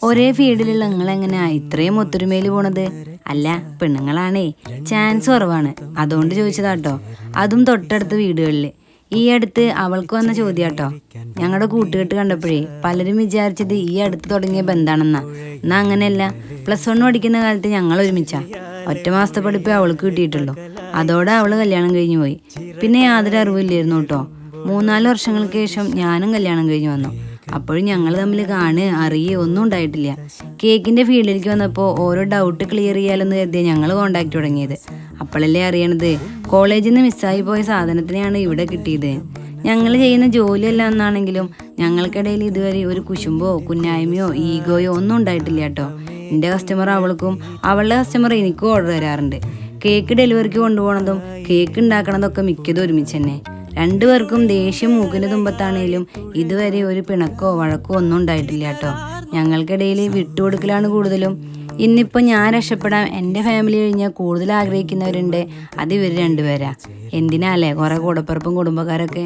ഒരേ ഫീൽഡിലുള്ള നിങ്ങളെങ്ങനെയാ ഇത്രയും ഒത്തൊരുമയിൽ പോണത്? അല്ല, പെണ്ണുങ്ങളാണേ ചാൻസ് കുറവാണ്, അതുകൊണ്ട് ചോദിച്ചതാട്ടോ. അതും തൊട്ടടുത്ത വീടുകളിൽ. ഈ അടുത്ത് അവൾക്ക് വന്ന ചോദ്യാട്ടോ. ഞങ്ങളുടെ കൂട്ടുകെട്ട് കണ്ടപ്പോഴേ പലരും വിചാരിച്ചത് ഈ അടുത്ത് തുടങ്ങിയ ബന്ധാണെന്നാ. എന്നാ അങ്ങനെയല്ല, +1 പഠിക്കുന്ന കാലത്ത് ഞങ്ങൾ ഒരുമിച്ചാ. ഒറ്റ മാസത്തെ പഠിപ്പേ അവൾക്ക് കിട്ടിയിട്ടുള്ളൂ. അതോടെ അവള് കല്യാണം കഴിഞ്ഞു പോയി. പിന്നെ യാതൊരു അറിവില്ലായിരുന്നു കേട്ടോ. 3-4 വർഷങ്ങൾക്ക് ശേഷം ഞാനും കല്യാണം കഴിഞ്ഞു വന്നു. അപ്പോഴും ഞങ്ങൾ തമ്മിൽ അറിയുകയോ ഒന്നും ഉണ്ടായിട്ടില്ല. കേക്കിൻ്റെ ഫീൽഡിലേക്ക് വന്നപ്പോൾ ഓരോ ഡൗട്ട് ക്ലിയർ ചെയ്യാലെന്ന് കരുതിയ ഞങ്ങൾ കോണ്ടാക്ട് തുടങ്ങിയത്. അപ്പോഴല്ലേ അറിയണത് കോളേജിൽ നിന്ന് മിസ്സായി പോയ സാധനത്തിനെയാണ് ഇവിടെ കിട്ടിയത്. ഞങ്ങൾ ചെയ്യുന്ന ജോലിയല്ല എന്നാണെങ്കിലും ഞങ്ങൾക്കിടയിൽ ഇതുവരെ ഒരു കുശുമ്പോ കുന്നായ്മയോ ഈഗോയോ ഒന്നും ഉണ്ടായിട്ടില്ല കേട്ടോ. എൻ്റെ കസ്റ്റമർ അവൾക്കും, അവളുടെ കസ്റ്റമർ എനിക്കും ഓർഡർ തരാറുണ്ട്. കേക്ക് ഡെലിവറിക്ക് കൊണ്ടുപോകണതും കേക്ക് ഉണ്ടാക്കണതൊക്കെ മിക്കതും ഒരുമിച്ച് തന്നെ. രണ്ടുപേർക്കും ദേഷ്യം മൂക്കിന് തുമ്പത്താണേലും ഇതുവരെ ഒരു പിണക്കോ വഴക്കോ ഒന്നും ഉണ്ടായിട്ടില്ല കേട്ടോ. ഞങ്ങൾക്കിടയിൽ വിട്ടുകൊടുക്കലാണ് കൂടുതലും. ഇന്നിപ്പോൾ ഞാൻ രക്ഷപ്പെടാൻ എൻ്റെ ഫാമിലി കഴിഞ്ഞാൽ കൂടുതൽ ആഗ്രഹിക്കുന്നവരുണ്ട്. അത് ഇവർ രണ്ടുപേരാ. എന്തിനാല്ലേ കുറേ കൂടപ്പിറപ്പും കുടുംബക്കാരൊക്കെ.